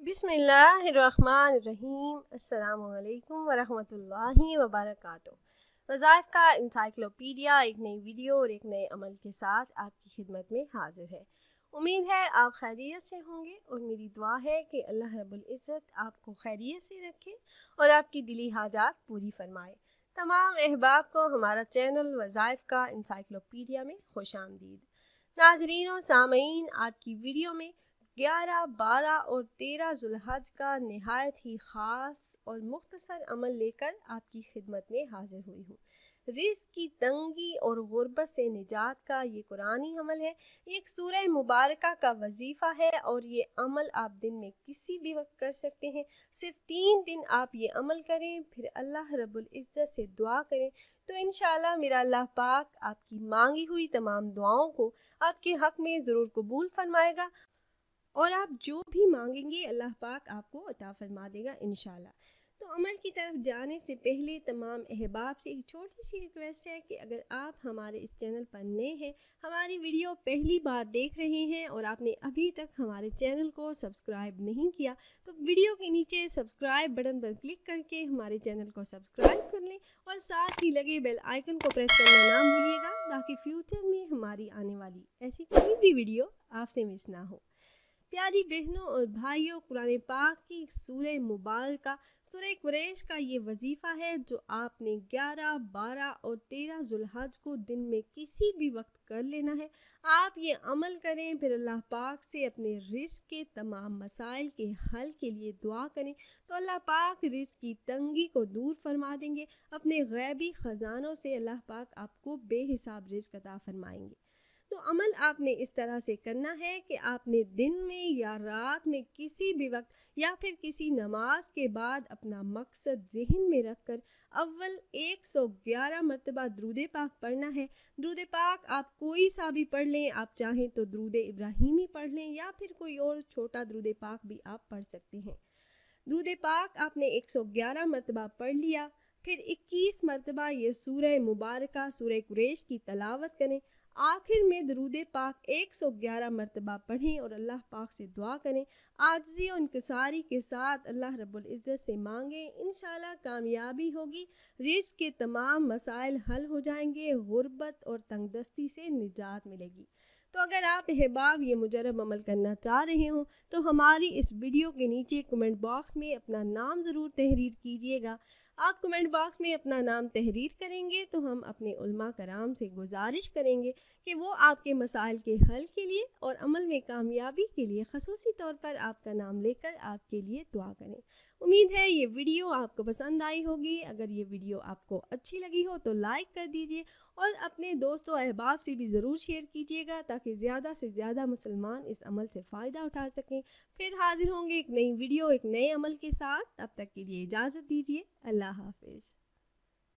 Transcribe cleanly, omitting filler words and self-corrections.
बिस्मिल्लाहिर्रहमानिर्रहीम। अस्सलाम वालेकुम वरहमतुल्लाहि वबरकातुहू। वज़ाइफ़ का इंसाइक्लोपीडिया एक नई वीडियो और एक नए अमल के साथ आपकी खिदमत में हाजिर है। उम्मीद है आप खैरियत से होंगे और मेरी दुआ है कि अल्लाह रब्बुल इज़्ज़त आपको खैरियत से रखे और आपकी दिली हाजात पूरी फरमाए। तमाम अहबाब को हमारा चैनल वज़ाइफ़ का इंसाइक्लोपीडिया में खुशामदीद। नाज़रीन और सामईन, आज की वीडियो में 11, 12 और 13 ज़ुल्हज का नहायत ही ख़ास और मुख्तसर अमल लेकर आपकी खिदमत में हाजिर हुई हूँ। रिज़्क़ की तंगी और गुर्बत से निजात का ये कुरानी अमल है। एक सूरह मुबारका का वजीफ़ा है और ये अमल आप दिन में किसी भी वक्त कर सकते हैं। सिर्फ 3 दिन आप ये अमल करें, फिर अल्लाह रब्बुल इज़्ज़त से दुआ करें तो इंशाअल्लाह मेरा अल्लाह पाक आपकी मांगी हुई तमाम दुआओं को आपके हक़ में ज़रूर कबूल फरमाएगा और आप जो भी मांगेंगे अल्लाह पाक आपको अता फरमा देगा इंशाल्लाह। तो अमल की तरफ जाने से पहले तमाम अहबाब से एक छोटी सी रिक्वेस्ट है कि अगर आप हमारे इस चैनल पर नए हैं, हमारी वीडियो पहली बार देख रहे हैं और आपने अभी तक हमारे चैनल को सब्सक्राइब नहीं किया, तो वीडियो के नीचे सब्सक्राइब बटन पर क्लिक करके हमारे चैनल को सब्सक्राइब कर लें और साथ ही लगे बेल आइकन को प्रेस करना ना भूलिएगा, ताकि फ्यूचर में हमारी आने वाली ऐसी कोई भी वीडियो आपसे मिस ना हो। प्यारी बहनों और भाइयों, कुरान पाक की सूरह मुबारका सूरह कुरैश का ये वजीफ़ा है जो आपने 11, 12 और 13 ज़ुल्हज को दिन में किसी भी वक्त कर लेना है। आप ये अमल करें, फिर अल्लाह पाक से अपने रिज़्क़ के तमाम मसाइल के हल के लिए दुआ करें तो अल्लाह पाक रिज़्क़ की तंगी को दूर फरमा देंगे। अपने गैबी ख़जानों से अल्लाह पाक आपको बेहिसाब रिज़्क़ अता फरमाएंगे। तो अमल आपने इस तरह से करना है कि आपने दिन में या रात में किसी भी वक्त या फिर किसी नमाज के बाद अपना मकसद ज़हन में रखकर अव्वल 111 मरतबा दुरूद पाक पढ़ना है। दुरूद पाक आप कोई सा भी पढ़ लें, आप चाहें तो दुरूद इब्राहिमी पढ़ लें या फिर कोई और छोटा दुरूद पाक भी आप पढ़ सकते हैं। दुरूद पाक आपने 111 मरतबा पढ़ लिया, फिर 21 मरतबा ये सूरह मुबारका सूरह कुरैश की तलावत करें। आखिर में दुरूद पाक 111 मरतबा पढ़ें और अल्लाह पाक से दुआ करें। आजिज़ी और इंकिसारी के साथ अल्लाह रब्बुल इज़्ज़त से मांगें, इंशाल्लाह कामयाबी होगी। रिज़्क़ के तमाम मसाइल हल हो जाएंगे, गुर्बत और तंगदस्ती से निजात मिलेगी। तो अगर आप अहबाब ये मुजरब अमल करना चाह रहे हो तो हमारी इस वीडियो के नीचे कमेंट बॉक्स में अपना नाम ज़रूर तहरीर कीजिएगा। आप कमेंट बॉक्स में अपना नाम तहरीर करेंगे तो हम अपने उलमा कराम से गुजारिश करेंगे कि वो आपके मसाइल के हल के लिए और अमल में कामयाबी के लिए ख़ुसूसी तौर पर आपका नाम लेकर आपके लिए दुआ करें। उम्मीद है ये वीडियो आपको पसंद आई होगी। अगर ये वीडियो आपको अच्छी लगी हो तो लाइक कर दीजिए और अपने दोस्तों अहबाब से भी ज़रूर शेयर कीजिएगा, ताकि ज़्यादा से ज़्यादा मुसलमान इस अमल से फ़ायदा उठा सकें। फिर हाजिर होंगे एक नई वीडियो एक नए अमल के साथ। तब तक के लिए इजाज़त दीजिए। अल्लाह हाफ़िज़।